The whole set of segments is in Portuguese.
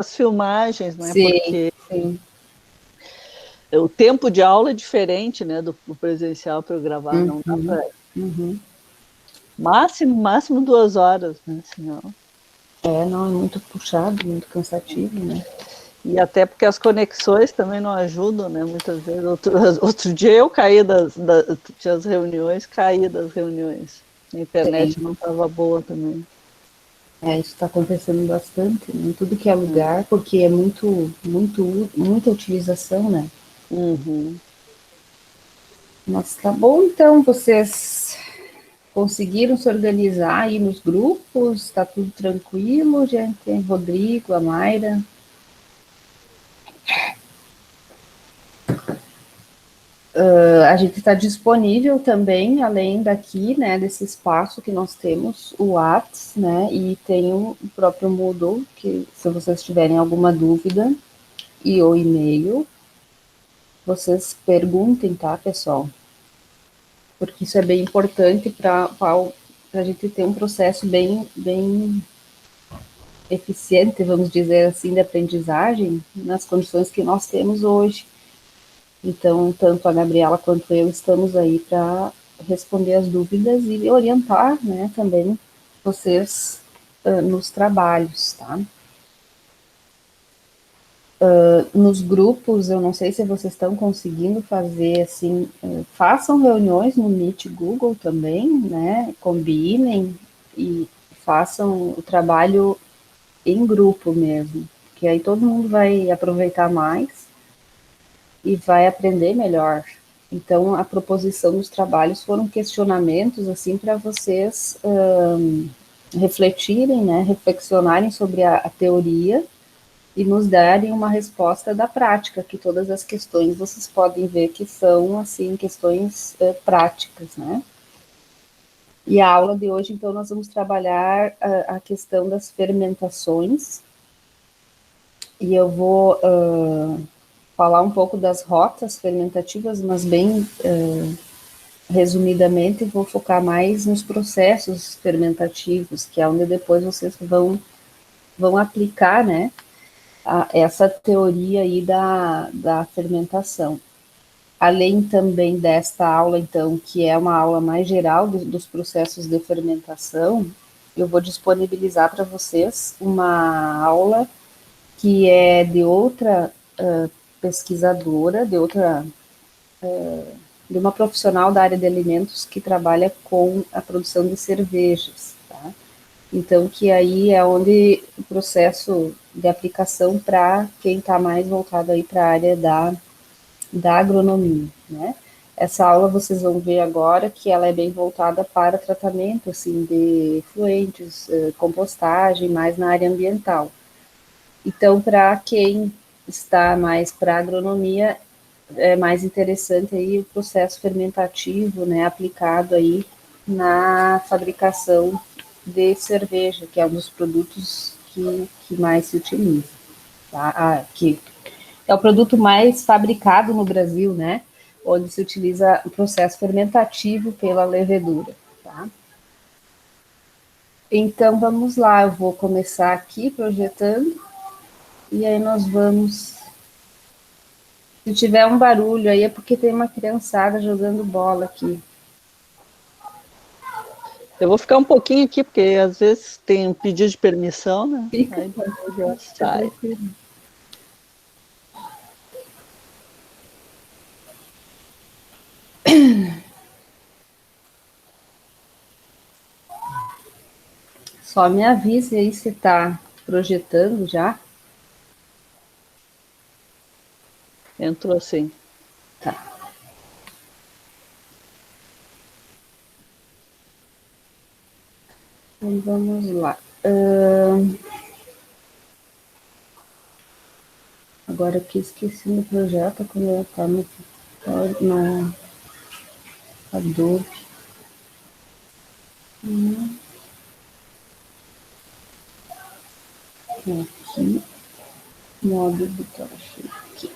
as filmagens, né? Sim, Porque sim. o tempo de aula é diferente, né, do presencial para eu gravar, não dá Uhum, para... uhum. Máximo 2 horas, né, senão... Não, é muito puxado, muito cansativo, né? E até porque as conexões também não ajudam, né, muitas vezes. Outro dia eu caí tinha as reuniões, caí das reuniões. A Sim. internet não estava boa também. Isso está acontecendo bastante, né, em tudo que é lugar, porque é muita utilização, né? Uhum. Mas tá bom, então, vocês conseguiram se organizar aí nos grupos? Está tudo tranquilo, gente? Tem Rodrigo, a Mayra. A gente está disponível também, além daqui, né, desse espaço que nós temos, o Whats, né, e tem o próprio Moodle, que se vocês tiverem alguma dúvida, e o e-mail, vocês perguntem, tá, pessoal? Porque isso é bem importante para a gente ter um processo bem eficiente, vamos dizer assim, de aprendizagem nas condições que nós temos hoje. Então, tanto a Gabriela quanto eu estamos aí para responder as dúvidas e orientar, né, também vocês nos trabalhos, tá? Nos grupos, eu não sei se vocês estão conseguindo fazer assim, façam reuniões no Meet Google também, né? Combinem e façam o trabalho em grupo mesmo, que aí todo mundo vai aproveitar mais e vai aprender melhor. Então, a proposição dos trabalhos foram questionamentos assim para vocês refletirem, né? Reflexionarem sobre a teoria e nos darem uma resposta da prática, que todas as questões vocês podem ver que são, assim, questões práticas, né? E a aula de hoje, então, nós vamos trabalhar a questão das fermentações, e eu vou falar um pouco das rotas fermentativas, mas bem resumidamente, vou focar mais nos processos fermentativos, que é onde depois vocês vão aplicar, né, essa teoria aí da fermentação. Além também desta aula, então, que é uma aula mais geral dos processos de fermentação, eu vou disponibilizar para vocês uma aula que é de outra pesquisadora, de uma profissional da área de alimentos que trabalha com a produção de cervejas, tá? Então, que aí é onde o processo de aplicação para quem está mais voltado aí para a área da agronomia, né? Essa aula vocês vão ver agora que ela é bem voltada para tratamento, assim, de efluentes, compostagem, mais na área ambiental. Então, para quem está mais para agronomia, é mais interessante aí o processo fermentativo, né, aplicado aí na fabricação de cerveja, que é um dos produtos que mais se utiliza, tá? Que é o produto mais fabricado no Brasil, né, onde se utiliza o processo fermentativo pela levedura, tá? Então, vamos lá, eu vou começar aqui projetando, e aí nós vamos... Se tiver um barulho aí é porque tem uma criançada jogando bola aqui. Eu vou ficar um pouquinho aqui, porque às vezes tem um pedido de permissão, né? Fica, Aí depois eu fica saio. tranquilo. Só me avise aí se está projetando já. Entrou assim. Tá. Então vamos lá. Agora aqui esqueci do projeto, como eu tá na Adobe. Aqui, modo botão aqui.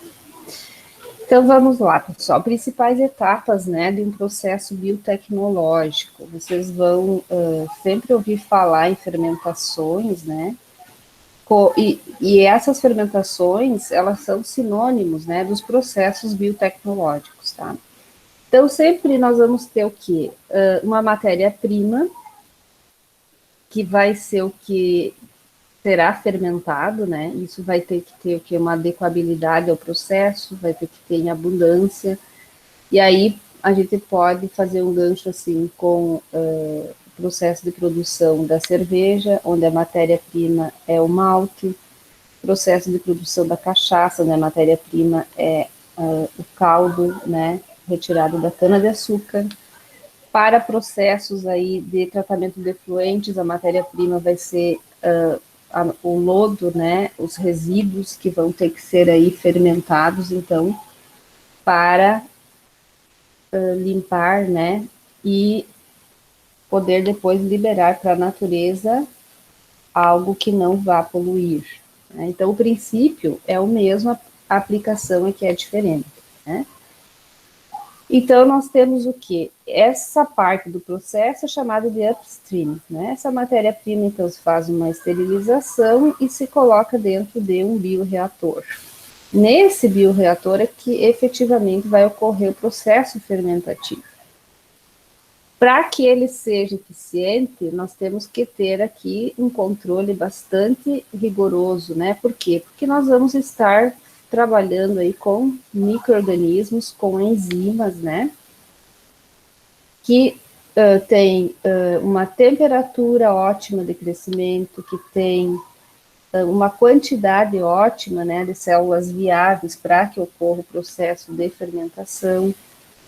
Então vamos lá, pessoal. Principais etapas, né, de um processo biotecnológico. Vocês vão sempre ouvir falar em fermentações, né? E essas fermentações, elas são sinônimos, né, dos processos biotecnológicos, tá? Então, sempre nós vamos ter o quê? Uma matéria-prima, que vai ser o que será fermentado, né? Isso vai ter que ter o quê? Uma adequabilidade ao processo, vai ter que ter em abundância. E aí, a gente pode fazer um gancho, assim, com o processo de produção da cerveja, onde a matéria-prima é o malte, processo de produção da cachaça, onde a matéria-prima é o caldo, né, retirado da cana-de-açúcar. Para processos aí de tratamento de efluentes, a matéria-prima vai ser o lodo, né, os resíduos que vão ter que ser aí fermentados, então, para limpar, né, e poder depois liberar para a natureza algo que não vá poluir. Né? Então, o princípio é o mesmo, a aplicação é que é diferente. Né? Então, nós temos o quê? Essa parte do processo é chamada de upstream. Né? Essa matéria-prima, então, se faz uma esterilização e se coloca dentro de um bioreator. Nesse bioreator é que efetivamente vai ocorrer o processo fermentativo. Para que ele seja eficiente, nós temos que ter aqui um controle bastante rigoroso, né? Por quê? Porque nós vamos estar trabalhando aí com micro-organismos, com enzimas, né? Que tem uma temperatura ótima de crescimento, que tem uma quantidade ótima, né, de células viáveis para que ocorra o processo de fermentação,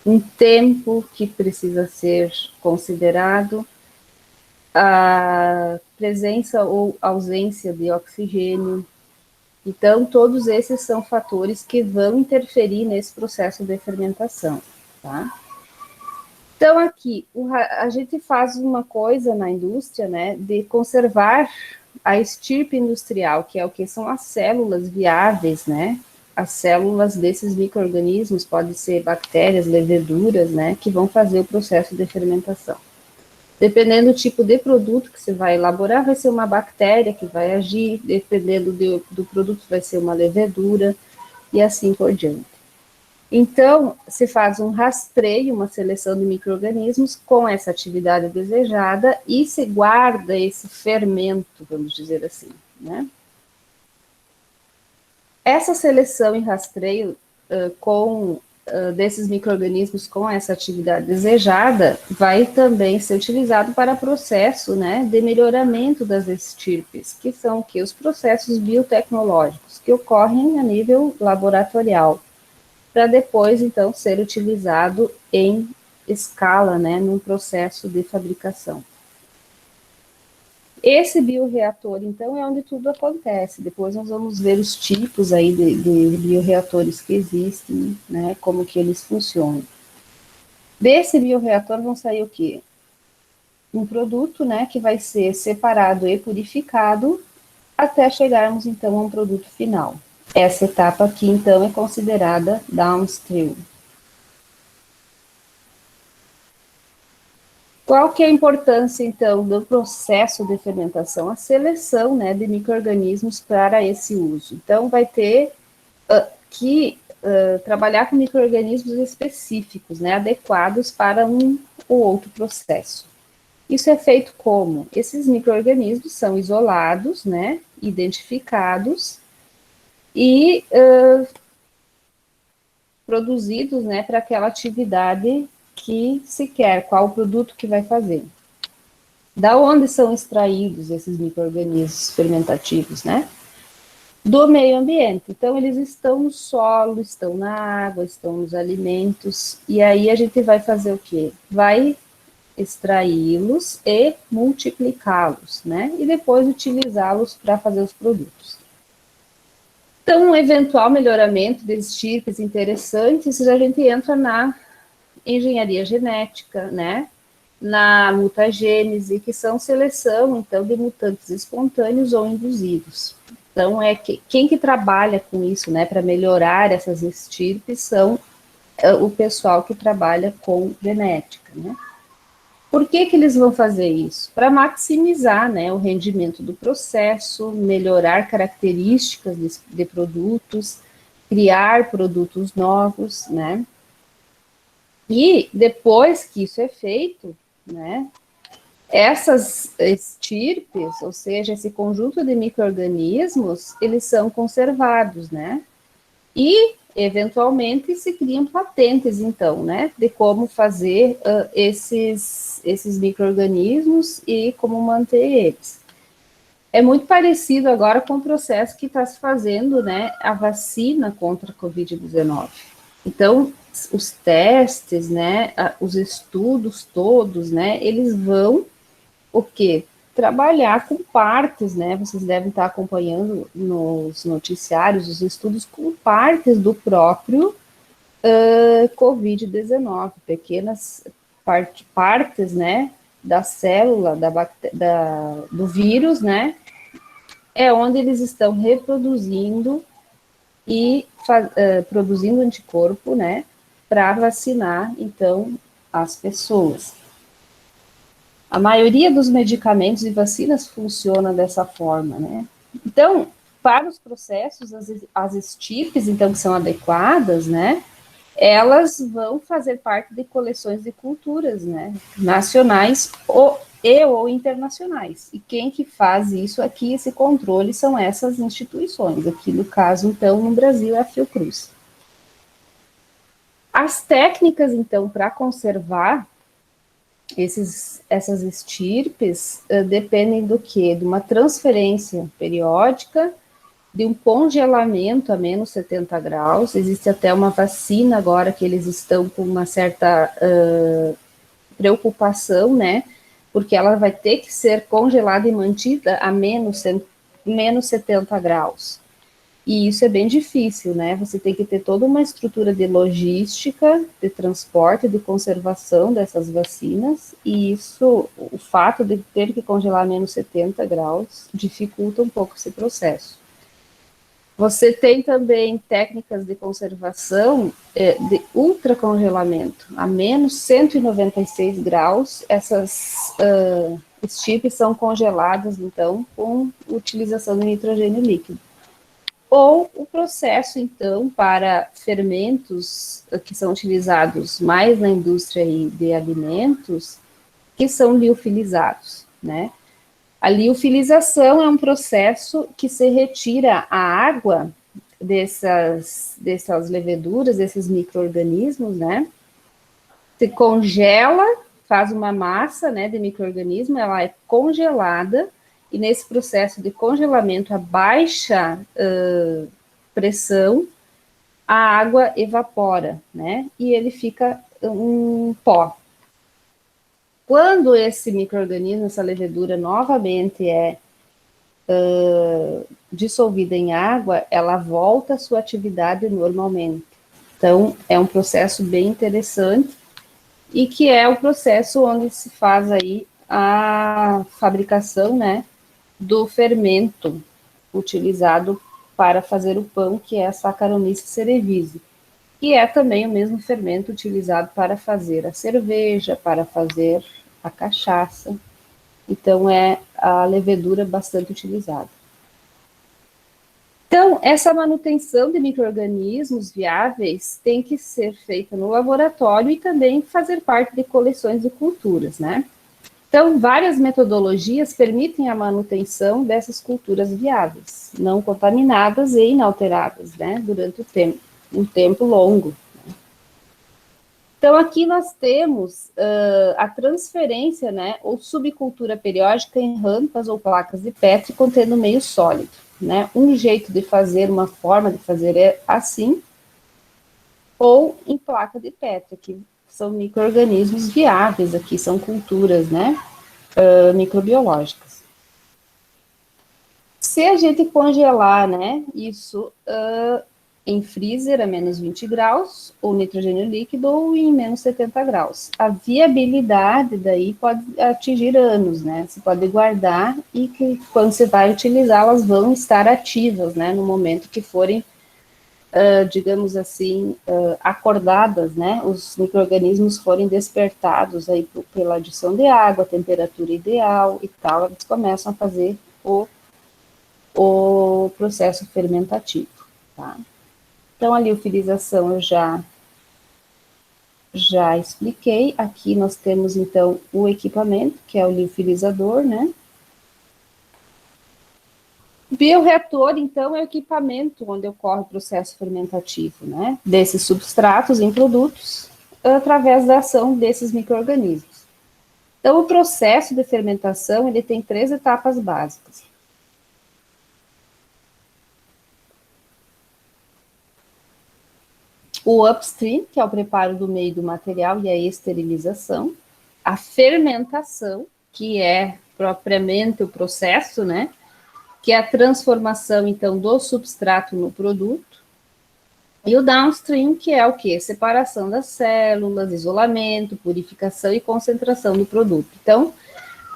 um tempo que precisa ser considerado, a presença ou ausência de oxigênio. Então, todos esses são fatores que vão interferir nesse processo de fermentação, tá? Então, aqui, a gente faz uma coisa na indústria, né, de conservar a estirpe industrial, que é o que são as células viáveis, né, as células desses micro-organismos, podem ser bactérias, leveduras, né, que vão fazer o processo de fermentação. Dependendo do tipo de produto que você vai elaborar, vai ser uma bactéria que vai agir, dependendo do produto, vai ser uma levedura, e assim por diante. Então, se faz um rastreio, uma seleção de micro-organismos com essa atividade desejada e se guarda esse fermento, vamos dizer assim, né? Essa seleção e rastreio desses micro-organismos com essa atividade desejada vai também ser utilizado para processo, né, de melhoramento das estirpes, que são que os processos biotecnológicos que ocorrem a nível laboratorial, para depois, então, ser utilizado em escala, né, num processo de fabricação. Esse bioreator, então, é onde tudo acontece. Depois nós vamos ver os tipos aí de bioreatores que existem, né, como que eles funcionam. Desse bioreator vão sair o quê? Um produto, né, que vai ser separado e purificado até chegarmos, então, a um produto final. Essa etapa aqui, então, é considerada downstream. Qual que é a importância, então, do processo de fermentação? A seleção, né, de micro-organismos para esse uso. Então, vai ter que trabalhar com micro-organismos específicos, né, adequados para um ou outro processo. Isso é feito como? Esses micro-organismos são isolados, né, identificados e produzidos, né, para aquela atividade que se quer, qual o produto que vai fazer. Da onde são extraídos esses micro-organismos fermentativos, né? Do meio ambiente. Então, eles estão no solo, estão na água, estão nos alimentos, e aí a gente vai fazer o quê? Vai extraí-los e multiplicá-los, né? E depois utilizá-los para fazer os produtos. Então, um eventual melhoramento de estirpes interessantes, a gente entra na engenharia genética, né? Na mutagênese, que são seleção, então, de mutantes espontâneos ou induzidos. Então, quem que trabalha com isso, né, para melhorar essas estirpes são o pessoal que trabalha com genética, né? Por que que eles vão fazer isso? Para maximizar, né, o rendimento do processo, melhorar características de produtos, criar produtos novos, né? E depois que isso é feito, né, essas estirpes, ou seja, esse conjunto de micro-organismos, eles são conservados, né? E, eventualmente, se criam patentes, então, né, de como fazer esses micro-organismos e como manter eles. É muito parecido agora com o processo que está se fazendo, né, a vacina contra a Covid-19. Então, os testes, né, os estudos todos, né, eles vão o quê? Trabalhar com partes, né? Vocês devem estar acompanhando nos noticiários os estudos com partes do próprio Covid-19, pequenas partes, né, da célula, do vírus, né, é onde eles estão reproduzindo e produzindo anticorpo, né, para vacinar, então, as pessoas. A maioria dos medicamentos e vacinas funciona dessa forma, né? Então, para os processos, as estirpes, então, que são adequadas, né, elas vão fazer parte de coleções de culturas, né, nacionais ou internacionais. E quem que faz isso aqui, esse controle, são essas instituições. Aqui, no caso, então, no Brasil, é a Fiocruz. As técnicas, então, para conservar essas estirpes dependem do quê? De uma transferência periódica, de um congelamento a menos 70 graus. Existe até uma vacina agora que eles estão com uma certa preocupação, né? Porque ela vai ter que ser congelada e mantida a menos 70 graus. E isso é bem difícil, né? Você tem que ter toda uma estrutura de logística, de transporte, de conservação dessas vacinas, e isso, o fato de ter que congelar a menos 70 graus, dificulta um pouco esse processo. Você tem também técnicas de conservação de ultracongelamento, a menos 196 graus, essas estirpes são congeladas, então, com utilização de nitrogênio líquido. Ou o processo, então, para fermentos que são utilizados mais na indústria de alimentos, que são liofilizados, né? A liofilização é um processo que se retira a água dessas leveduras, desses micro-organismos, né? Se congela, faz uma massa, né, de micro-organismo, ela é congelada, e nesse processo de congelamento a baixa pressão, a água evapora, né? E ele fica um pó. Quando esse micro-organismo, essa levedura, novamente é dissolvida em água, ela volta à sua atividade normalmente. Então, é um processo bem interessante e que é o processo onde se faz aí a fabricação, né, do fermento utilizado para fazer o pão, que é a Saccharomyces cerevisiae, que é também o mesmo fermento utilizado para fazer a cerveja, para fazer a cachaça. Então, é a levedura bastante utilizada. Então, essa manutenção de micro-organismos viáveis tem que ser feita no laboratório e também fazer parte de coleções de culturas, né? Então, várias metodologias permitem a manutenção dessas culturas viáveis, não contaminadas e inalteradas, né, durante um tempo longo. Então, aqui nós temos a transferência, né, ou subcultura periódica em rampas ou placas de Petri contendo meio sólido, né? Um jeito de fazer, uma forma de fazer é assim, ou em placa de Petri, que são micro-organismos viáveis, aqui são culturas, né, microbiológicas. Se a gente congelar, né, isso em freezer a menos 20 graus, ou nitrogênio líquido, ou em menos 70 graus, a viabilidade daí pode atingir anos, né, você pode guardar e que quando você vai utilizar, elas vão estar ativas, né, no momento que forem digamos assim, acordadas, né? Os micro-organismos forem despertados aí pela adição de água, temperatura ideal e tal, eles começam a fazer o processo fermentativo, tá? Então, a liofilização eu já expliquei. Aqui nós temos, então, o equipamento, que é o liofilizador, né? Bioreator, então, é o equipamento onde ocorre o processo fermentativo, né? Desses substratos em produtos, através da ação desses micro-organismos. Então, o processo de fermentação, ele tem 3 etapas básicas. O upstream, que é o preparo do meio do material e a esterilização. A fermentação, que é propriamente o processo, né? Que é a transformação, então, do substrato no produto. E o downstream, que é o quê? Separação das células, isolamento, purificação e concentração do produto. Então,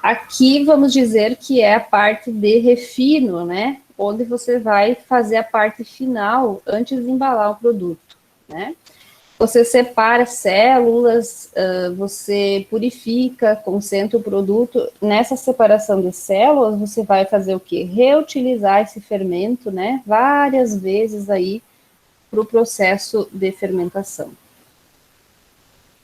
aqui vamos dizer que é a parte de refino, né? Onde você vai fazer a parte final antes de embalar o produto, né? Você separa células, você purifica, concentra o produto. Nessa separação de células, você vai fazer o quê? Reutilizar esse fermento, né? Várias vezes aí para o processo de fermentação.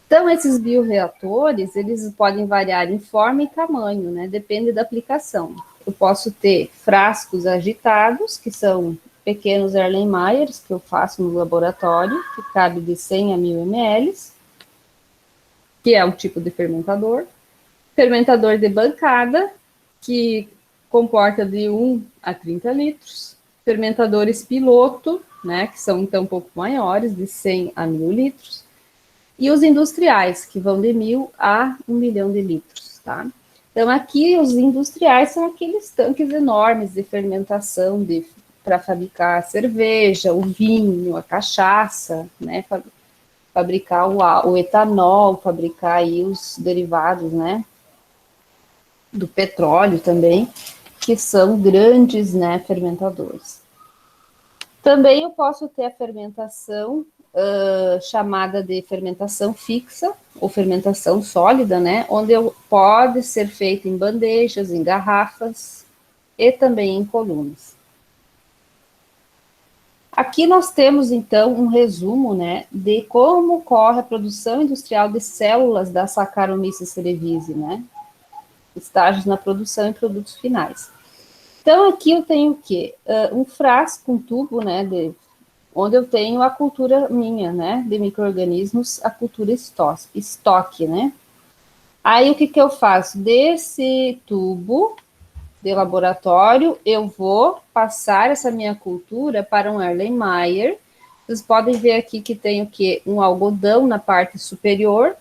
Então, esses bioreatores, eles podem variar em forma e tamanho, né? Depende da aplicação. Eu posso ter frascos agitados, que são pequenos Erlenmeyers, que eu faço no laboratório, que cabe de 100 a 1000 ml, que é um tipo de fermentador. Fermentador de bancada, que comporta de 1 a 30 litros. Fermentadores piloto, né, que são então um pouco maiores, de 100 a 1000 litros. E os industriais, que vão de 1000 a 1 milhão de litros, tá? Então, aqui, os industriais são aqueles tanques enormes de fermentação para fabricar a cerveja, o vinho, a cachaça, né? Fabricar o etanol, fabricar aí os derivados, né? Do petróleo também, que são grandes, né, fermentadores. Também eu posso ter a fermentação chamada de fermentação fixa, ou fermentação sólida, né, onde pode ser feita em bandejas, em garrafas e também em colunas. Aqui nós temos, então, um resumo, né, de como ocorre a produção industrial de células da Saccharomyces cerevisiae, né, estágios na produção e produtos finais. Então, aqui eu tenho o quê? Um frasco, um tubo, né, onde eu tenho a cultura minha, né, de micro-organismos, a cultura estoque, né. Aí, o que eu faço? Desse tubo de laboratório, eu vou passar essa minha cultura para um Erlenmeyer. Vocês podem ver aqui que tem o quê? Um algodão na parte superior,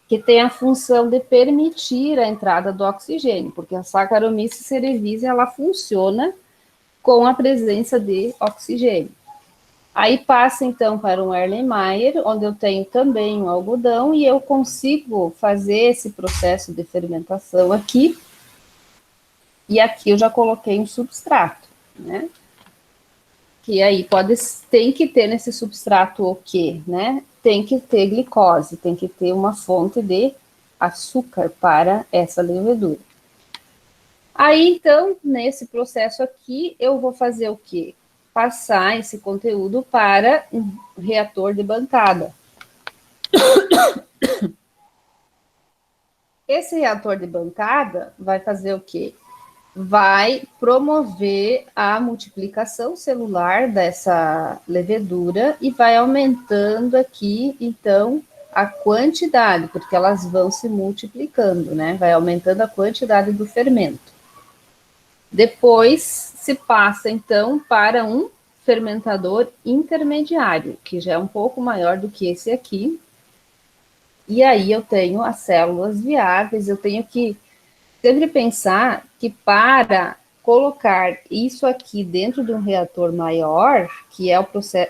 que tem a função de permitir a entrada do oxigênio, porque a Saccharomyces cerevisiae, ela funciona com a presença de oxigênio. Aí passa, então, para um Erlenmeyer, onde eu tenho também um algodão, e eu consigo fazer esse processo de fermentação aqui, e aqui eu já coloquei um substrato, né? Que aí tem que ter nesse substrato o quê, né? Tem que ter glicose, tem que ter uma fonte de açúcar para essa levedura. Aí, então, nesse processo aqui, eu vou fazer o quê? Passar esse conteúdo para um reator de bancada. Esse reator de bancada vai fazer o quê? Vai promover a multiplicação celular dessa levedura e vai aumentando aqui, então, a quantidade, porque elas vão se multiplicando, né? Vai aumentando a quantidade do fermento. Depois se passa, então, para um fermentador intermediário, que já é um pouco maior do que esse aqui. E aí eu tenho as células viáveis, eu tenho que sempre pensar que para colocar isso aqui dentro de um reator maior, que é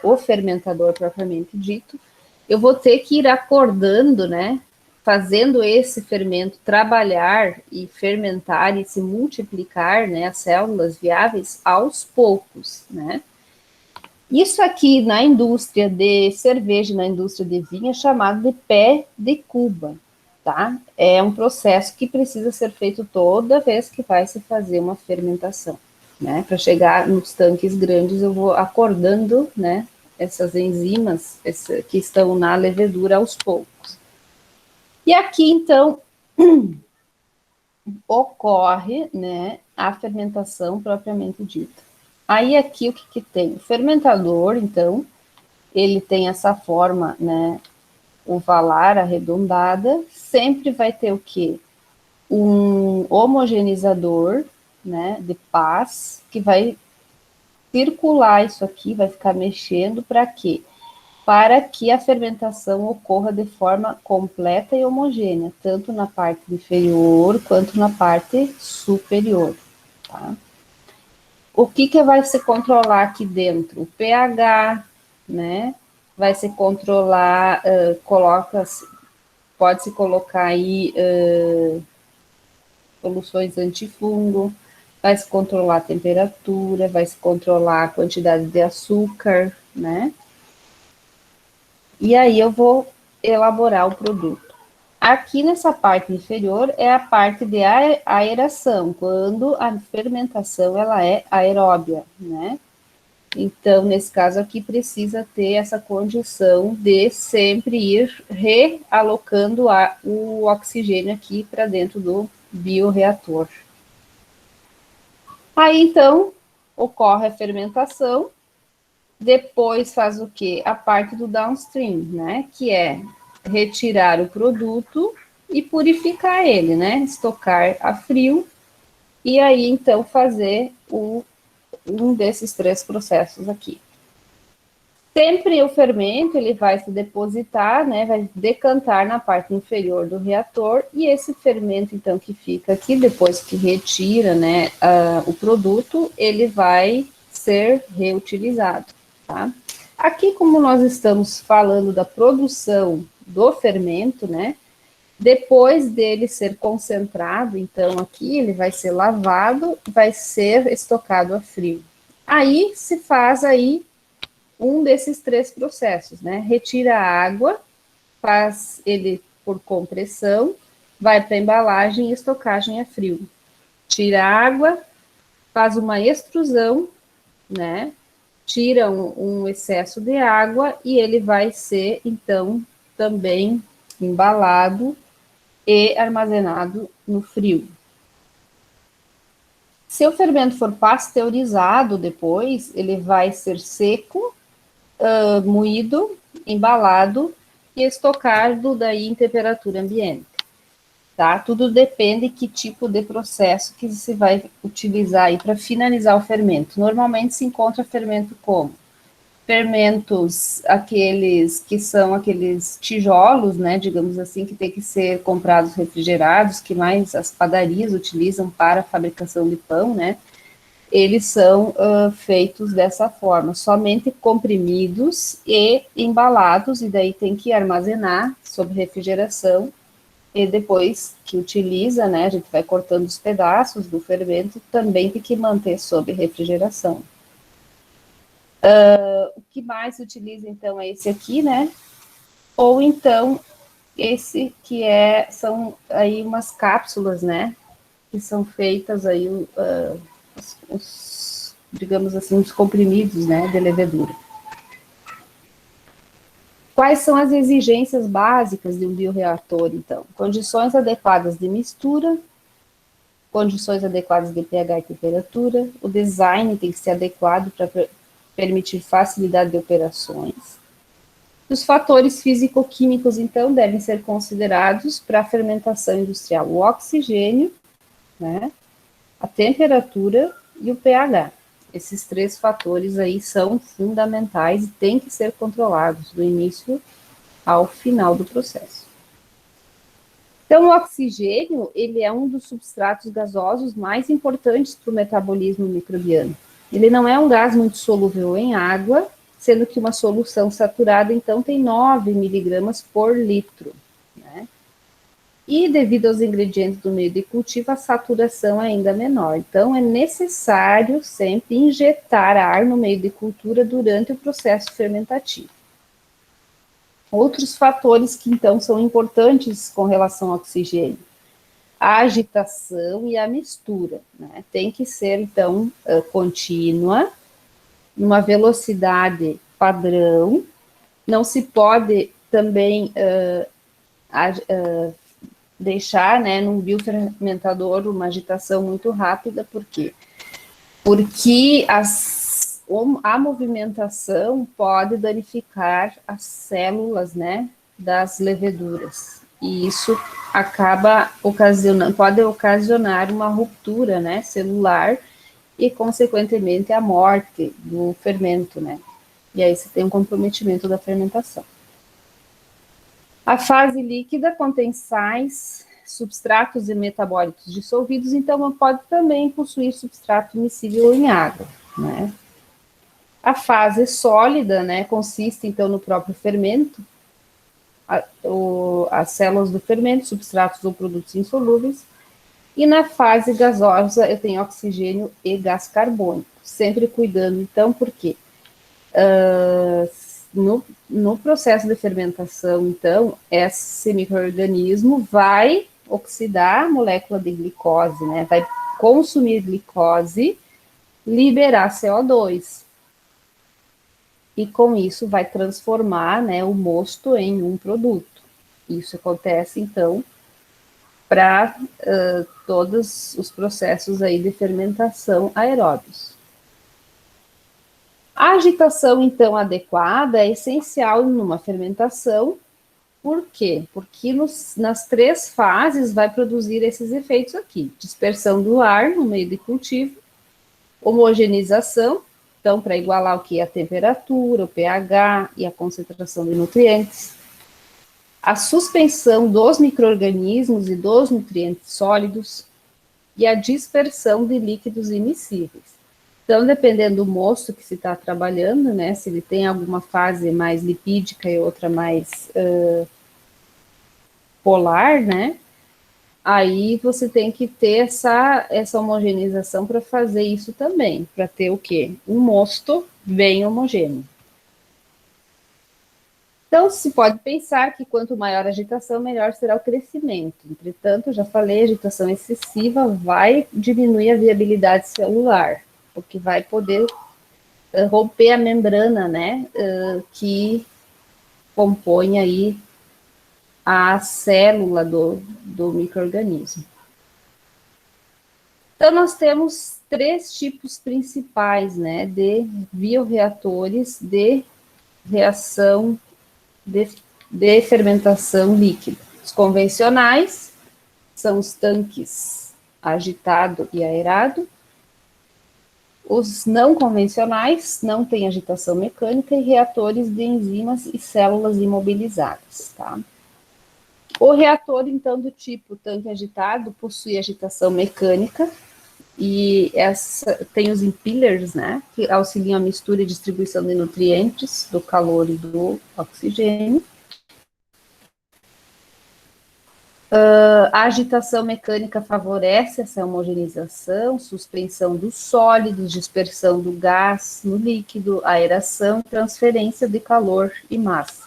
o fermentador propriamente dito, eu vou ter que ir acordando, né, fazendo esse fermento trabalhar e fermentar e se multiplicar, né, as células viáveis aos poucos, né? Isso aqui na indústria de cerveja, na indústria de vinho, é chamado de pé de cuba, tá? É um processo que precisa ser feito toda vez que vai se fazer uma fermentação, né? Para chegar nos tanques grandes, eu vou acordando, né, essas enzimas que estão na levedura aos poucos. E aqui, então, ocorre, né, a fermentação propriamente dita. Aí aqui o que tem? O fermentador, então, ele tem essa forma, né, ovalar, arredondada, sempre vai ter o quê? Um homogeneizador, né, de paz, que vai circular isso aqui, vai ficar mexendo para quê? Para que a fermentação ocorra de forma completa e homogênea, tanto na parte inferior quanto na parte superior, tá? O que vai se controlar aqui dentro? O pH, né? Vai se controlar, pode-se colocar aí soluções antifungo, vai se controlar a temperatura, vai se controlar a quantidade de açúcar, né? E aí eu vou elaborar o produto. Aqui nessa parte inferior é a parte de aeração, quando a fermentação ela é aeróbia, né? Então, nesse caso aqui, precisa ter essa condição de sempre ir realocando o oxigênio aqui para dentro do bioreator. Aí, então, ocorre a fermentação, depois faz o quê? A parte do downstream, né? Que é retirar o produto e purificar ele, né? Estocar a frio e aí, então, fazer um desses três processos aqui. Sempre o fermento, ele vai se depositar, né, vai decantar na parte inferior do reator, e esse fermento, então, que fica aqui, depois que retira, né, o produto, ele vai ser reutilizado, tá? Aqui, como nós estamos falando da produção do fermento, né, depois dele ser concentrado, então, aqui, ele vai ser lavado, vai ser estocado a frio. Aí, se faz aí um desses três processos, né? Retira a água, faz ele por compressão, vai para a embalagem e estocagem a frio. Tira a água, faz uma extrusão, né? Tira um excesso de água e ele vai ser, então, também embalado e armazenado no frio. Se o fermento for pasteurizado depois, ele vai ser seco, moído, embalado e estocado daí em temperatura ambiente, tá? Tudo depende que tipo de processo que se vai utilizar aí para finalizar o fermento. Normalmente se encontra fermento como? Fermentos, aqueles que são aqueles tijolos, né, digamos assim, que tem que ser comprados refrigerados, que mais as padarias utilizam para a fabricação de pão, né? Eles são feitos dessa forma, somente comprimidos e embalados, e daí tem que armazenar sob refrigeração, e depois que utiliza, né, a gente vai cortando os pedaços do fermento, também tem que manter sob refrigeração. O que mais se utiliza, então, é esse aqui, né, ou então esse que são aí umas cápsulas, né, que são feitas aí, digamos assim, os comprimidos, né, de levedura. Quais são as exigências básicas de um bioreator, então? Condições adequadas de mistura, condições adequadas de pH e temperatura, o design tem que ser adequado para permitir facilidade de operações. Os fatores físico-químicos, então, devem ser considerados para a fermentação industrial: o oxigênio, né, a temperatura e o pH. Esses três fatores aí são fundamentais e têm que ser controlados do início ao final do processo. Então, o oxigênio, ele é um dos substratos gasosos mais importantes para o metabolismo microbiano. Ele não é um gás muito solúvel em água, sendo que uma solução saturada, então, tem 9 miligramas por litro, né? E devido aos ingredientes do meio de cultivo, a saturação é ainda menor. Então, é necessário sempre injetar ar no meio de cultura durante o processo fermentativo. Outros fatores que, então, são importantes com relação ao oxigênio. A agitação e a mistura, né? Tem que ser, então, contínua, numa velocidade padrão. Não se pode também deixar, né, num biofermentador uma agitação muito rápida, por quê? Porque a movimentação pode danificar as células, né, das leveduras, e isso acaba pode ocasionar uma ruptura, né, celular, e consequentemente a morte do fermento, né, e aí você tem um comprometimento da fermentação. A fase líquida contém sais, substratos e metabólitos dissolvidos, então pode também possuir substrato miscível em água, né? A fase sólida, né, consiste então no próprio fermento, as células do fermento, substratos ou produtos insolúveis, e na fase gasosa eu tenho oxigênio e gás carbônico, sempre cuidando então, por quê? No processo de fermentação, então, esse micro-organismo vai oxidar a molécula de glicose, né? Vai consumir glicose, liberar CO2. E com isso vai transformar, né, o mosto em um produto. Isso acontece, então, para todos os processos aí de fermentação aeróbios. A agitação, então, adequada é essencial numa fermentação. Por quê? Porque nas 3 fases vai produzir esses efeitos aqui. Dispersão do ar no meio de cultivo, homogeneização, então, para igualar o que? A temperatura, o pH e a concentração de nutrientes. A suspensão dos micro-organismos e dos nutrientes sólidos e a dispersão de líquidos immiscíveis. Então, dependendo do mosto que se está trabalhando, né, se ele tem alguma fase mais lipídica e outra mais polar, né, aí você tem que ter essa homogeneização para fazer isso também, para ter o quê? Um mosto bem homogêneo. Então, se pode pensar que quanto maior a agitação, melhor será o crescimento. Entretanto, já falei, a agitação excessiva vai diminuir a viabilidade celular, porque vai poder romper a membrana, né, que compõe aí a célula do micro-organismo. Então, nós temos 3 tipos principais, né, de bioreatores de reação de fermentação líquida. Os convencionais são os tanques agitado e aerado. Os não convencionais não têm agitação mecânica e reatores de enzimas e células imobilizadas, tá? O reator, então, do tipo tanque agitado, possui agitação mecânica e tem os impellers, né, que auxiliam a mistura e distribuição de nutrientes, do calor e do oxigênio. A agitação mecânica favorece essa homogeneização, suspensão dos sólidos, dispersão do gás no líquido, aeração e transferência de calor e massa.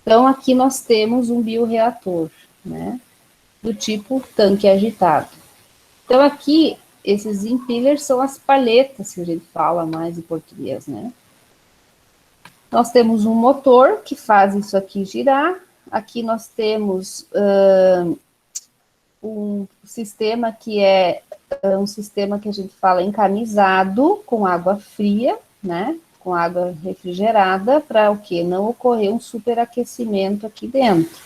Então, aqui nós temos um bioreator, né, do tipo tanque agitado. Então, aqui, esses impellers são as palhetas, que a gente fala mais em português, né. Nós temos um motor que faz isso aqui girar. Aqui nós temos um sistema que é um sistema que a gente fala encanizado com água fria, né, com água refrigerada, para o quê? Não ocorrer um superaquecimento aqui dentro.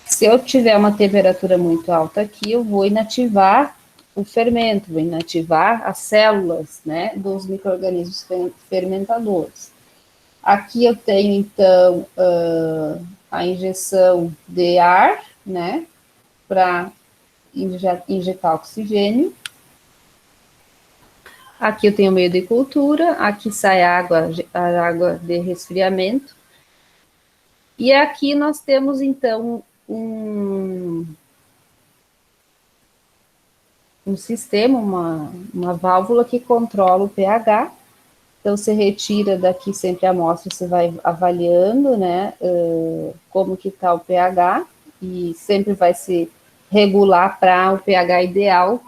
Se eu tiver uma temperatura muito alta aqui, eu vou inativar o fermento, vou inativar as células, né, dos micro-organismos fermentadores. Aqui eu tenho, então, a injeção de ar, né, para injetar oxigênio. Aqui eu tenho o meio de cultura, aqui sai a água de resfriamento. E aqui nós temos, então, um um sistema, uma válvula que controla o pH. Então, você retira daqui sempre a amostra, você vai avaliando, né, como que está o pH, e sempre vai se regular para o pH ideal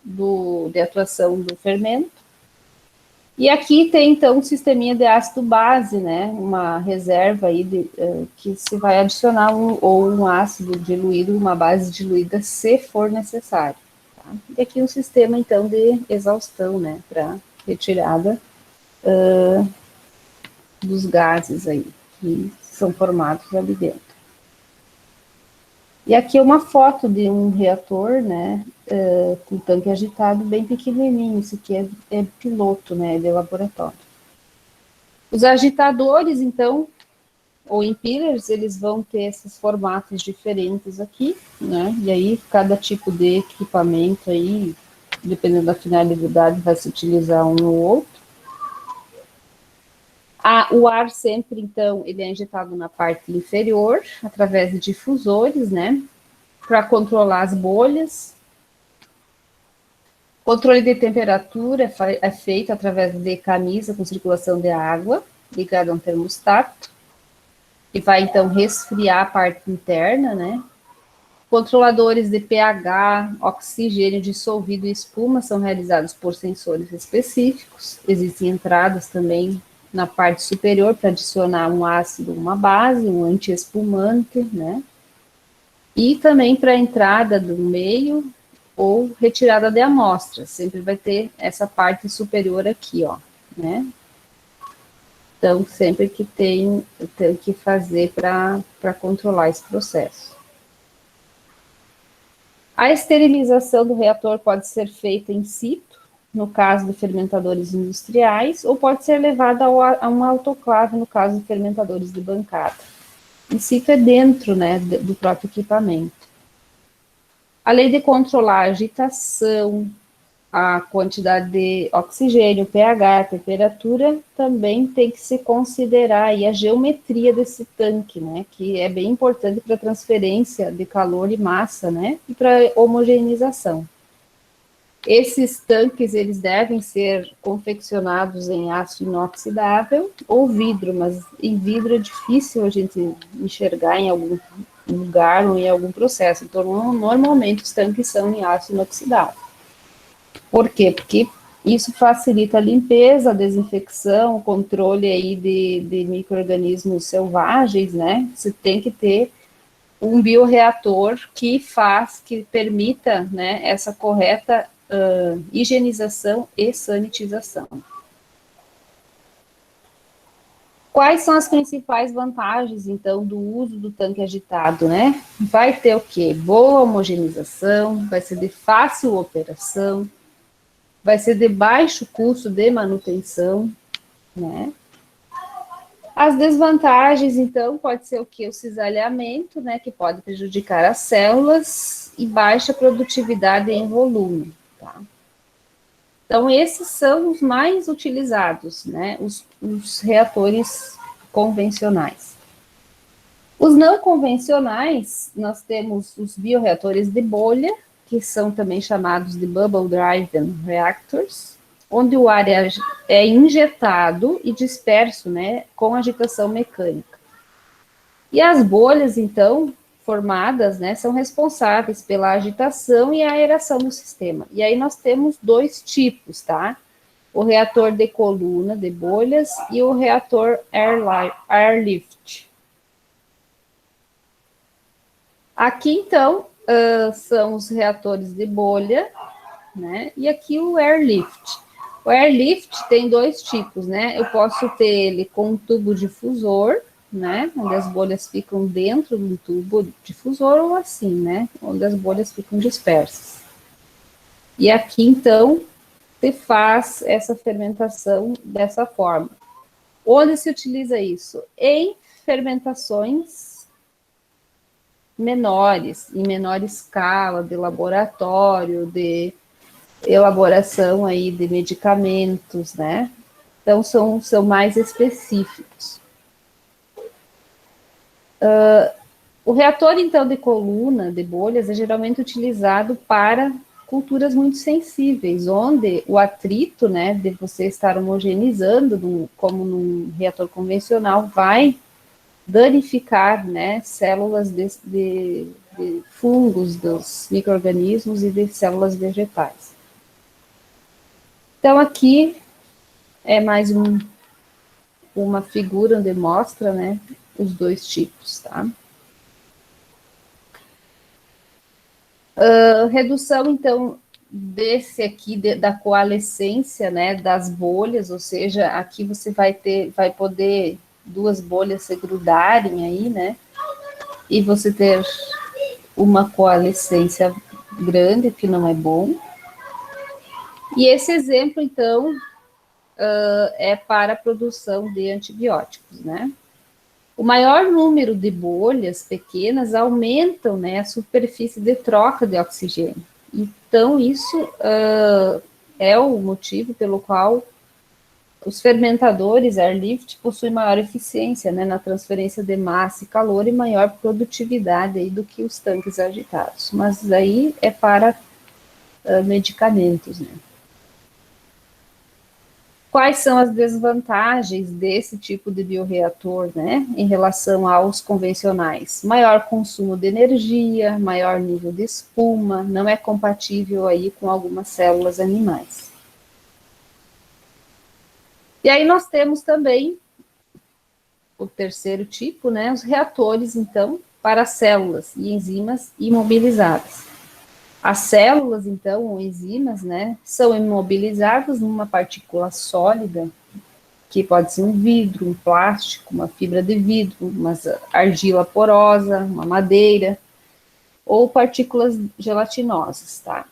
de atuação do fermento. E aqui tem, então, um sisteminha de ácido base, né, uma reserva aí que se vai adicionar um ácido diluído, uma base diluída, se for necessário. Tá? E aqui um sistema, então, de exaustão, né, para retirada dos gases aí, que são formados ali dentro. E aqui é uma foto de um reator, né, com tanque agitado bem pequenininho, isso aqui é piloto, né, de laboratório. Os agitadores, então, ou impellers, eles vão ter esses formatos diferentes aqui, né, e aí cada tipo de equipamento aí, dependendo da finalidade, vai se utilizar um ou outro. O ar sempre, então, ele é injetado na parte inferior, através de difusores, né, para controlar as bolhas. Controle de temperatura é feito através de camisa com circulação de água, ligada a um termostato, que vai, então, resfriar a parte interna, né. Controladores de pH, oxigênio dissolvido e espuma são realizados por sensores específicos. Existem entradas também na parte superior para adicionar um ácido, uma base, um antiespumante, né? E também para a entrada do meio ou retirada de amostras. Sempre vai ter essa parte superior aqui, ó, né? Então, sempre que tem que fazer para controlar esse processo. A esterilização do reator pode ser feita in situ, no caso de fermentadores industriais, ou pode ser levada a um autoclave, no caso de fermentadores de bancada. In situ é dentro, né, do próprio equipamento. Além de controlar a agitação, a quantidade de oxigênio, pH, a temperatura, também tem que se considerar aí a geometria desse tanque, né, que é bem importante para a transferência de calor e massa, né, e para homogeneização. Esses tanques, eles devem ser confeccionados em aço inoxidável ou vidro, mas em vidro é difícil a gente enxergar em algum lugar ou em algum processo. Então, normalmente, os tanques são em aço inoxidável. Por quê? Porque isso facilita a limpeza, a desinfecção, o controle aí de micro-organismos selvagens, né? Você tem que ter um bioreator que permita, né, essa correta higienização e sanitização. Quais são as principais vantagens, então, do uso do tanque agitado, né? Vai ter o quê? Boa homogeneização, vai ser de fácil operação, vai ser de baixo custo de manutenção, né? As desvantagens, então, pode ser o quê? O cisalhamento, né, que pode prejudicar as células e baixa produtividade em volume, tá? Então, esses são os mais utilizados, né, os reatores convencionais. Os não convencionais, nós temos os bioreatores de bolha, que são também chamados de Bubble Driven Reactors, onde o ar é injetado e disperso, né, com agitação mecânica. E as bolhas, então, formadas, né, são responsáveis pela agitação e a aeração do sistema. E aí nós temos dois tipos, tá? O reator de coluna de bolhas e o reator airlift. Aqui, então, são os reatores de bolha, né? E aqui o airlift. O airlift tem dois tipos, né? Eu posso ter ele com um tubo difusor, né? Onde as bolhas ficam dentro do tubo difusor, ou assim, né? Onde as bolhas ficam dispersas. E aqui, então, se faz essa fermentação dessa forma. Onde se utiliza isso? Em fermentações menores, em menor escala, de laboratório, de elaboração aí de medicamentos, né? Então, são mais específicos. O reator, então, de coluna, de bolhas, é geralmente utilizado para culturas muito sensíveis, onde o atrito, né, de você estar homogeneizando, como num reator convencional, vai danificar, né, células de fungos, dos micro-organismos e de células vegetais. Então, aqui é mais uma figura onde mostra, né, os dois tipos, tá? Redução, então, desse aqui, da coalescência, né, das bolhas, ou seja, aqui você vai poder duas bolhas se grudarem aí, né, e você ter uma coalescência grande, que não é bom. E esse exemplo, então, é para a produção de antibióticos, né. O maior número de bolhas pequenas aumentam, né, a superfície de troca de oxigênio. Então, isso é o motivo pelo qual os fermentadores airlift possuem maior eficiência, né, na transferência de massa e calor e maior produtividade aí do que os tanques agitados. Mas aí é para medicamentos, né. Quais são as desvantagens desse tipo de bioreator, né, em relação aos convencionais? Maior consumo de energia, maior nível de espuma, não é compatível aí com algumas células animais. E aí nós temos também o terceiro tipo, né, os reatores, então, para células e enzimas imobilizadas. As células, então, ou enzimas, né, são imobilizadas numa partícula sólida, que pode ser um vidro, um plástico, uma fibra de vidro, uma argila porosa, uma madeira, ou partículas gelatinosas, tá?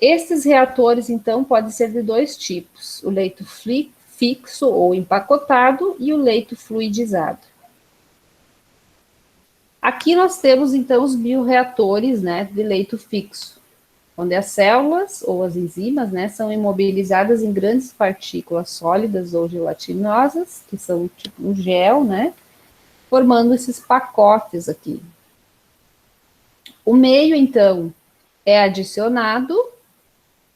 Esses reatores, então, podem ser de dois tipos, o leito fixo ou empacotado e o leito fluidizado. Aqui nós temos, então, os bioreatores, né, de leito fixo, onde as células ou as enzimas, né, são imobilizadas em grandes partículas sólidas ou gelatinosas, que são tipo um gel, né, formando esses pacotes aqui. O meio, então, é adicionado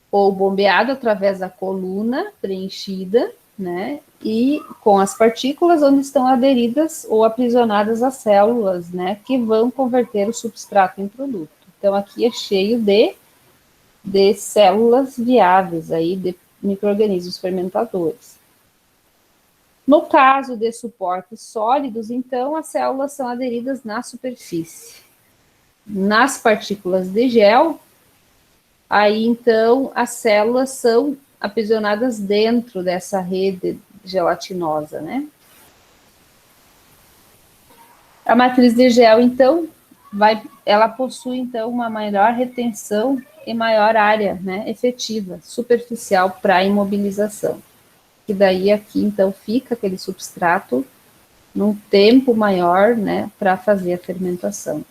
ou bombeado através da coluna preenchida, né, e com as partículas onde estão aderidas ou aprisionadas as células, né, que vão converter o substrato em produto. Então, aqui é cheio de células viáveis, aí, de micro-organismos fermentadores. No caso de suportes sólidos, então, as células são aderidas na superfície. Nas partículas de gel, aí, então, as células são aprisionadas dentro dessa rede gelatinosa, né? A matriz de gel, então, ela possui, então, uma maior retenção e maior área, né, efetiva, superficial para imobilização. Que daí aqui, então, fica aquele substrato num tempo maior, né, para fazer a fermentação.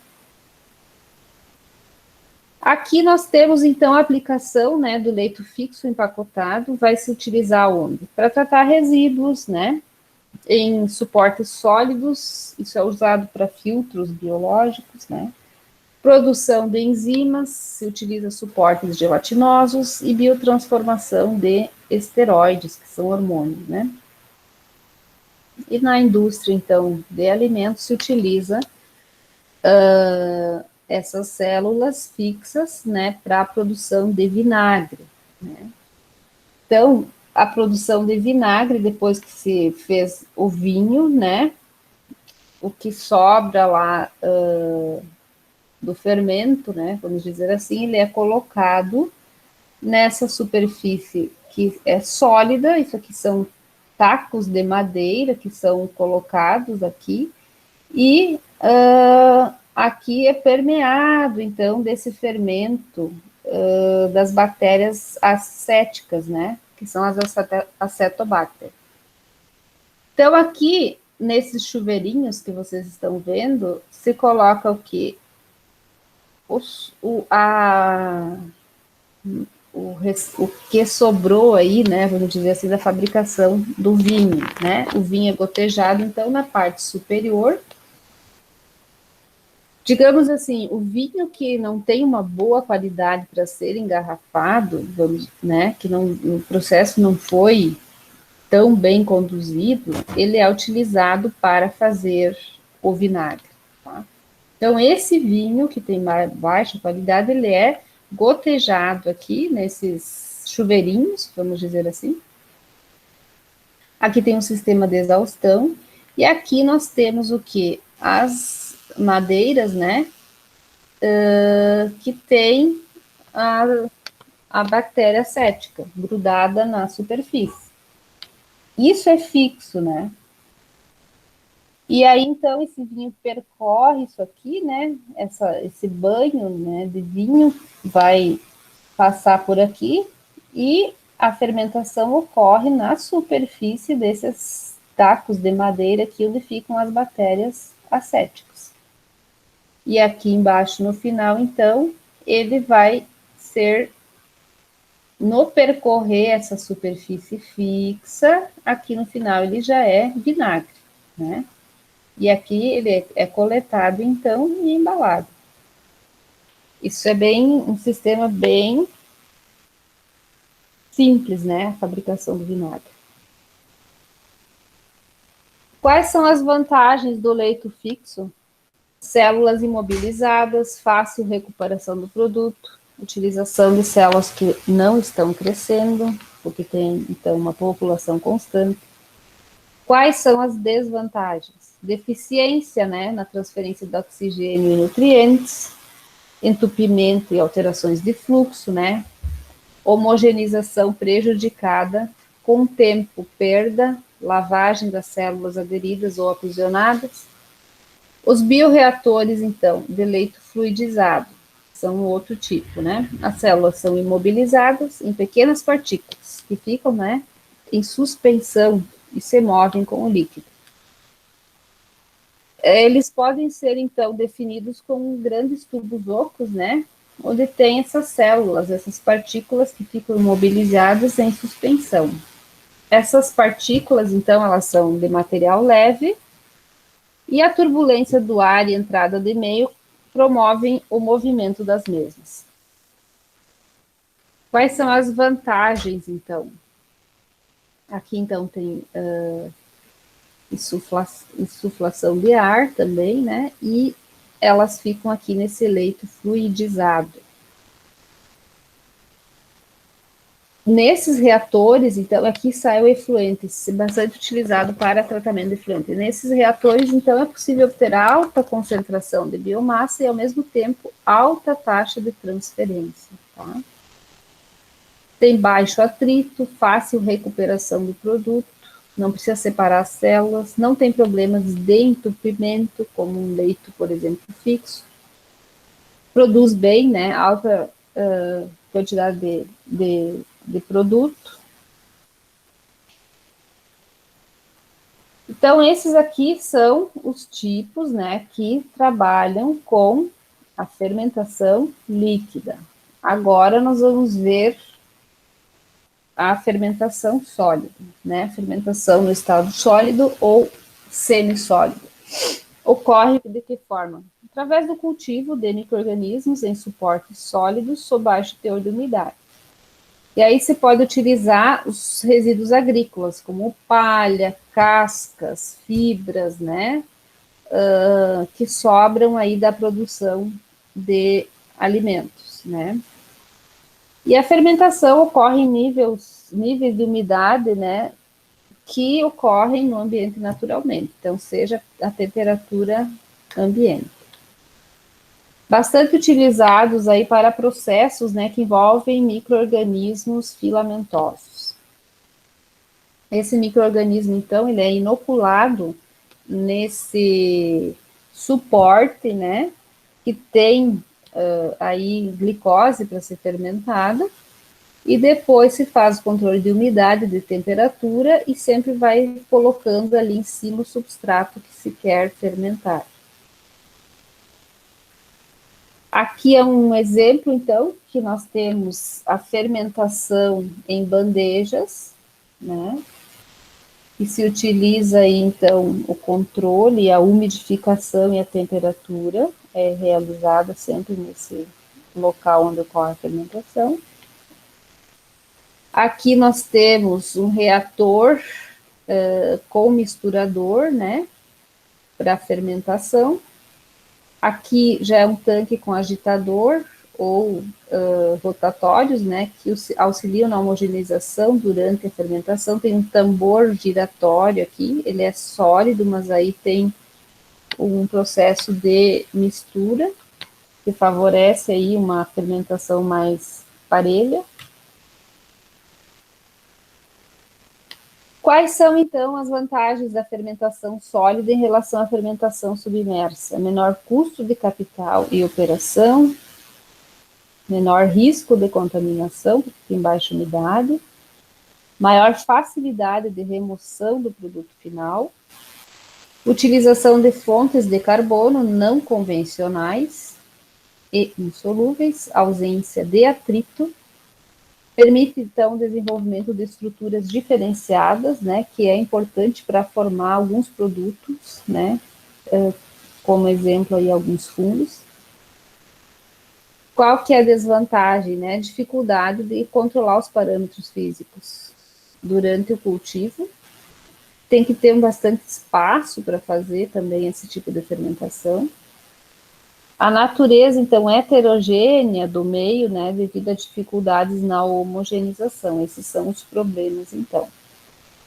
Aqui nós temos, então, a aplicação, né, do leito fixo empacotado, vai se utilizar onde? Para tratar resíduos, né, em suportes sólidos, isso é usado para filtros biológicos, né, produção de enzimas, se utiliza suportes gelatinosos e biotransformação de esteroides, que são hormônios, né. E na indústria, então, de alimentos, se utiliza essas células fixas, né, para a produção de vinagre, né. Então, a produção de vinagre, depois que se fez o vinho, né, o que sobra lá do fermento, né, vamos dizer assim, ele é colocado nessa superfície que é sólida, isso aqui são tacos de madeira que são colocados aqui, e aqui é permeado, então, desse fermento das bactérias acéticas, né, que são as acetobacter. Então, aqui, nesses chuveirinhos que vocês estão vendo, se coloca o quê? O que sobrou aí, né, vamos dizer assim, da fabricação do vinho, né? O vinho é gotejado, então, na parte superior, digamos assim, o vinho que não tem uma boa qualidade para ser engarrafado, vamos, né, que não, o processo não foi tão bem conduzido, ele é utilizado para fazer o vinagre. Tá? Então, esse vinho que tem baixa qualidade, ele é gotejado aqui nesses chuveirinhos, vamos dizer assim. Aqui tem um sistema de exaustão, e aqui nós temos o que? As madeiras, né? Que tem a, a bactéria acética grudada na superfície. Isso é fixo, né? E aí, então, esse vinho percorre isso aqui, né? Esse banho, né, de vinho vai passar por aqui e a fermentação ocorre na superfície desses tacos de madeira aqui onde ficam as bactérias acéticas. E aqui embaixo, no final, então, ele vai ser, no percorrer essa superfície fixa, aqui no final ele já é vinagre, né? E aqui ele é coletado, então, e embalado. Isso é um sistema bem simples, né? A fabricação do vinagre. Quais são as vantagens do leito fixo? Células imobilizadas, fácil recuperação do produto, utilização de células que não estão crescendo, porque tem, então, uma população constante. Quais são as desvantagens? Deficiência, né, na transferência de oxigênio e nutrientes, entupimento e alterações de fluxo, né, homogeneização prejudicada, com o tempo, perda, lavagem das células aderidas ou aprisionadas. Os bioreatores, então, de leito fluidizado, são outro tipo, né? As células são imobilizadas em pequenas partículas, que ficam, né, em suspensão e se movem com o líquido. Eles podem ser, então, definidos como grandes tubos ocos, né, onde tem essas células, essas partículas que ficam imobilizadas em suspensão. Essas partículas, então, elas são de material leve, e a turbulência do ar e entrada de meio promovem o movimento das mesmas. Quais são as vantagens, então? Aqui, então, tem insuflação de ar também, né? E elas ficam aqui nesse leito fluidizado. Nesses reatores, então, aqui sai o efluente, bastante utilizado para tratamento de efluente. Nesses reatores, então, é possível obter alta concentração de biomassa e, ao mesmo tempo, alta taxa de transferência. Tá? Tem baixo atrito, fácil recuperação do produto, não precisa separar as células, não tem problemas de entupimento, como um leito, por exemplo, fixo. Produz bem, né, alta quantidade de produto. Então, esses aqui são os tipos, né, que trabalham com a fermentação líquida. Agora, nós vamos ver a fermentação sólida, né, fermentação no estado sólido ou semissólido. Ocorre de que forma? Através do cultivo de micro-organismos em suportes sólidos sob baixo teor de umidade. E aí se pode utilizar os resíduos agrícolas, como palha, cascas, fibras, né, que sobram aí da produção de alimentos, né. E a fermentação ocorre em níveis de umidade, né, que ocorrem no ambiente naturalmente, então seja a temperatura ambiente. Bastante utilizados aí para processos, né, que envolvem micro-organismos filamentosos. Esse micro-organismo, então, ele é inoculado nesse suporte, né, que tem aí glicose para ser fermentada, e depois se faz o controle de umidade, de temperatura, e sempre vai colocando ali em cima o substrato que se quer fermentar. Aqui é um exemplo, então, que nós temos a fermentação em bandejas, né? E se utiliza aí, então, o controle, a umidificação e a temperatura. é realizada sempre nesse local onde ocorre a fermentação. Aqui nós temos um reator com misturador, né, para fermentação. Aqui já é um tanque com agitador ou rotatórios, né, que auxiliam na homogeneização durante a fermentação. Tem um tambor giratório aqui, ele é sólido, mas aí tem um processo de mistura que favorece aí uma fermentação mais parelha. Quais são, então, as vantagens da fermentação sólida em relação à fermentação submersa? Menor custo de capital e operação, menor risco de contaminação, porque tem baixa umidade, maior facilidade de remoção do produto final, utilização de fontes de carbono não convencionais e insolúveis, ausência de atrito, permite, então, o desenvolvimento de estruturas diferenciadas, né, que é importante para formar alguns produtos, né, como exemplo aí alguns fungos. Qual que é a desvantagem, né? Dificuldade de controlar os parâmetros físicos durante o cultivo. Tem que ter bastante espaço para fazer também esse tipo de fermentação. A natureza, então, heterogênea do meio, né, devido a dificuldades na homogeneização. Esses são os problemas, então.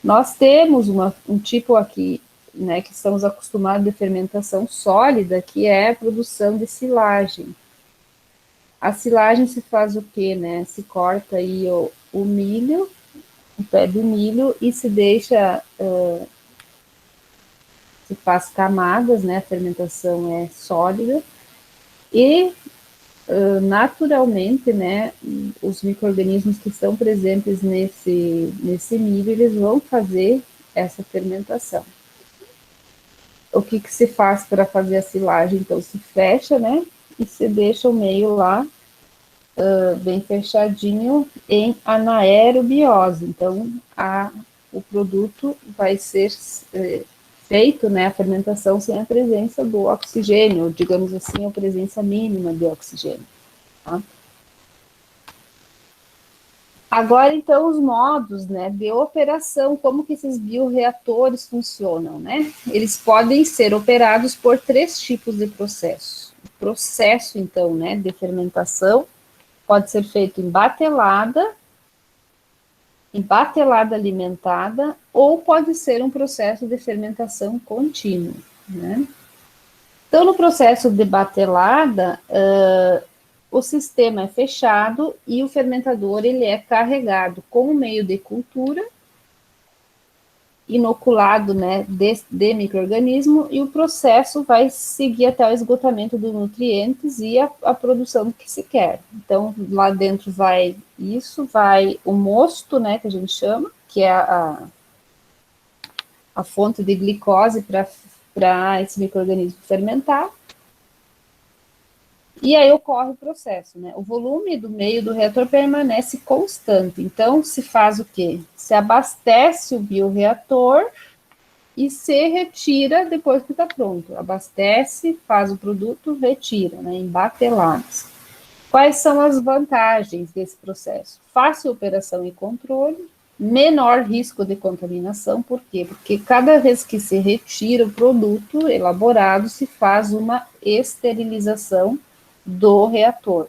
Nós temos um tipo aqui, né, que estamos acostumados de fermentação sólida, que é a produção de silagem. A silagem se faz o quê, né? Se corta aí o milho, o pé do milho, e se deixa, se faz camadas, né? A fermentação é sólida, e naturalmente, né, os micro-organismos que estão presentes nesse milho, eles vão fazer essa fermentação. O que se faz para fazer a silagem? Então, se fecha, né, e se deixa o meio lá bem fechadinho em anaerobiose. Então, o produto vai ser feito, né, a fermentação sem a presença do oxigênio, digamos assim, a presença mínima de oxigênio. Tá? Agora, então, os modos, né, de operação, como que esses bioreatores funcionam, né? Eles podem ser operados por 3 tipos de processo. O processo, então, né, de fermentação pode ser feito em batelada alimentada, ou pode ser um processo de fermentação contínua, né? Então, no processo de batelada, o sistema é fechado e o fermentador ele é carregado com o meio de cultura, inoculado, né, de micro-organismo, e o processo vai seguir até o esgotamento dos nutrientes e a produção que se quer. Então, lá dentro vai o mosto, né, que a gente chama, que é a fonte de glicose para esse micro-organismo fermentar. E aí ocorre o processo, né? O volume do meio do reator permanece constante. Então, se faz o quê? Se abastece o bioreator e se retira depois que está pronto. Abastece, faz o produto, retira, né? Em bateladas. Quais são as vantagens desse processo? Fácil operação e controle, menor risco de contaminação. Por quê? Porque cada vez que se retira o produto elaborado, se faz uma esterilização do reator.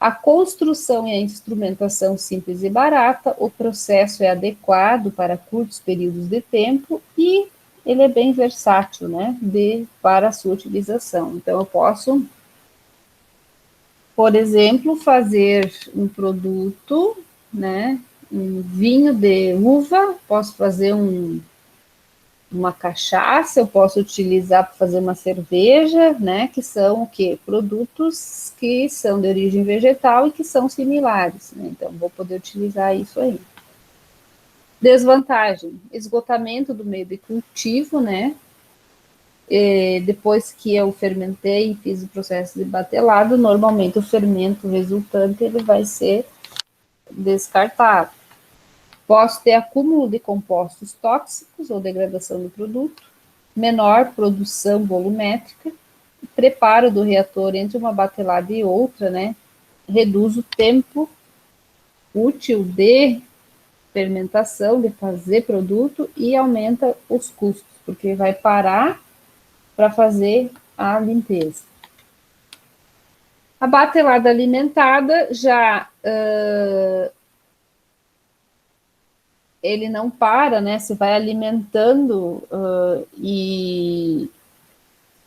A construção e a instrumentação simples e barata, o processo é adequado para curtos períodos de tempo e ele é bem versátil, né, para a sua utilização. Então, eu posso, por exemplo, fazer um produto, né, um vinho de uva, posso fazer uma cachaça, eu posso utilizar para fazer uma cerveja, né, que são o quê? Produtos que são de origem vegetal e que são similares, né, então vou poder utilizar isso aí. Desvantagem, esgotamento do meio de cultivo, né, depois que eu fermentei e fiz o processo de batelado, normalmente o fermento resultante ele vai ser descartado. Posso ter acúmulo de compostos tóxicos ou degradação do produto, menor produção volumétrica, preparo do reator entre uma batelada e outra, né, reduz o tempo útil de fermentação, de fazer produto, e aumenta os custos, porque vai parar para fazer a limpeza. A batelada alimentada já ele não para, né? Você vai alimentando e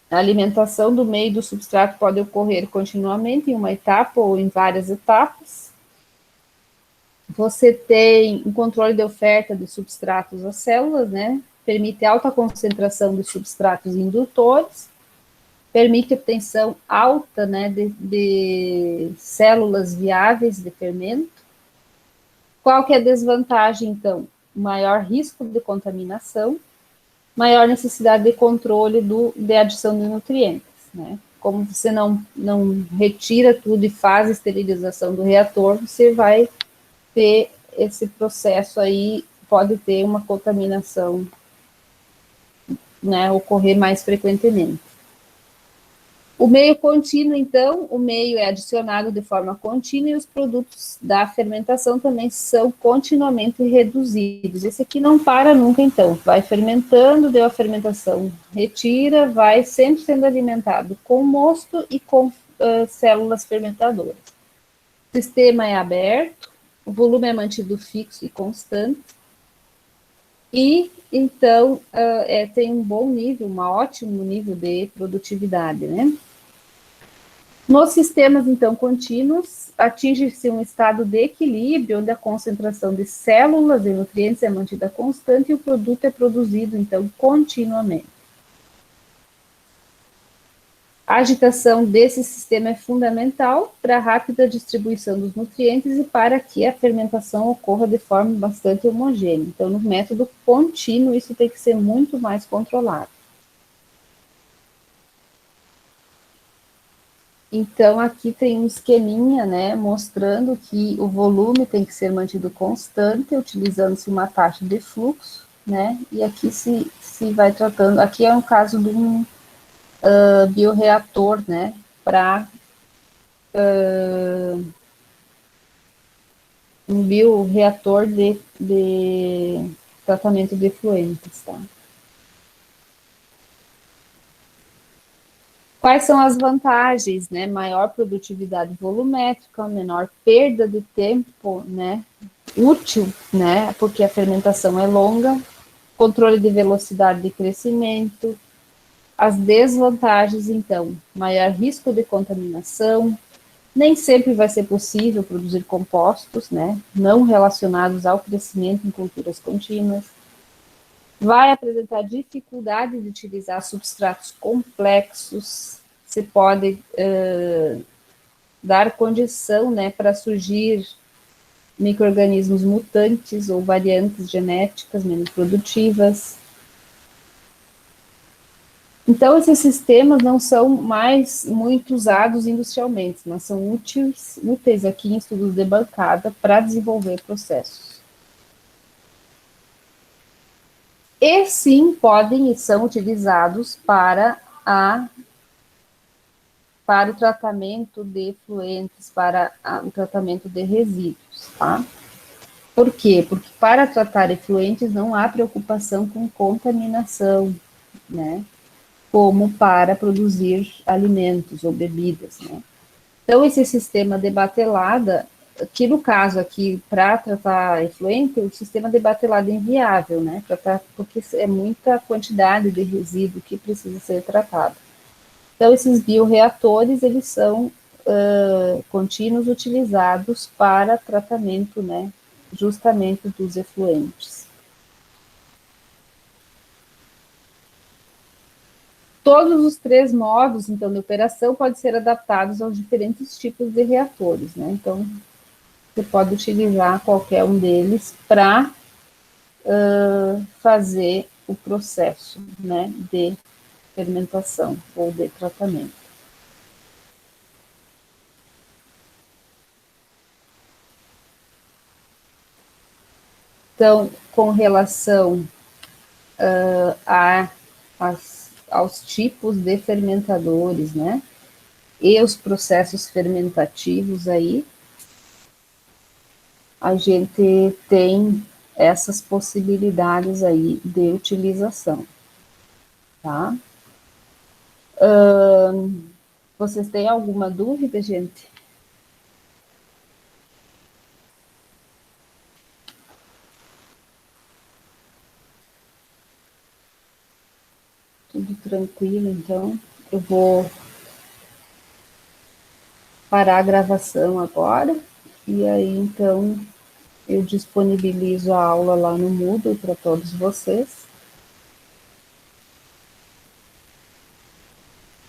a alimentação do meio do substrato pode ocorrer continuamente em uma etapa ou em várias etapas. Você tem um controle de oferta de substratos às células, né? Permite alta concentração de substratos indutores, permite obtenção alta, né, de células viáveis de fermento. Qual que é a desvantagem, então? Maior risco de contaminação, maior necessidade de controle de adição de nutrientes, né? Como você não retira tudo e faz a esterilização do reator, você vai ter esse processo aí, pode ter uma contaminação, né, ocorrer mais frequentemente. O meio contínuo, então, o meio é adicionado de forma contínua e os produtos da fermentação também são continuamente reduzidos. Esse aqui não para nunca, então, vai fermentando, deu a fermentação, retira, vai sempre sendo alimentado com mosto e com células fermentadoras. O sistema é aberto, o volume é mantido fixo e constante, e, então, tem um bom nível, um ótimo nível de produtividade, né? Nos sistemas, então, contínuos, atinge-se um estado de equilíbrio, onde a concentração de células e nutrientes é mantida constante e o produto é produzido, então, continuamente. A agitação desse sistema é fundamental para a rápida distribuição dos nutrientes e para que a fermentação ocorra de forma bastante homogênea. Então, no método contínuo, isso tem que ser muito mais controlado. Então, aqui tem um esqueminha, né, mostrando que o volume tem que ser mantido constante, utilizando-se uma taxa de fluxo, né, e aqui se vai tratando, aqui é um caso de um bioreator, né, para um bioreator de tratamento de efluentes, tá? Quais são as vantagens, né? Maior produtividade volumétrica, menor perda de tempo, né? Útil, né? Porque a fermentação é longa, controle de velocidade de crescimento. As desvantagens, então, maior risco de contaminação, nem sempre vai ser possível produzir compostos, né? Não relacionados ao crescimento em culturas contínuas. Vai apresentar dificuldade de utilizar substratos complexos, você pode dar condição, né, para surgir micro-organismos mutantes ou variantes genéticas menos produtivas. Então, esses sistemas não são mais muito usados industrialmente, mas são úteis aqui em estudos de bancada para desenvolver processos. E sim, podem e são utilizados para o tratamento de efluentes, para o tratamento de resíduos, tá? Por quê? Porque para tratar efluentes não há preocupação com contaminação, né? Como para produzir alimentos ou bebidas, né? Então, esse sistema de batelada, que no caso aqui, para tratar efluente, o sistema de batelada é inviável, né? Porque é muita quantidade de resíduo que precisa ser tratado. Então, esses bioreatores, eles são contínuos utilizados para tratamento, né, justamente dos efluentes. Todos os três modos, então, de operação podem ser adaptados aos diferentes tipos de reatores, né? Então, você pode utilizar qualquer um deles para fazer o processo, né, de fermentação ou de tratamento. Então, com relação aos tipos de fermentadores, né? E os processos fermentativos aí, a gente tem essas possibilidades aí de utilização, tá? Vocês têm alguma dúvida, gente? Tudo tranquilo, então eu vou parar a gravação agora e aí então eu disponibilizo a aula lá no Moodle para todos vocês.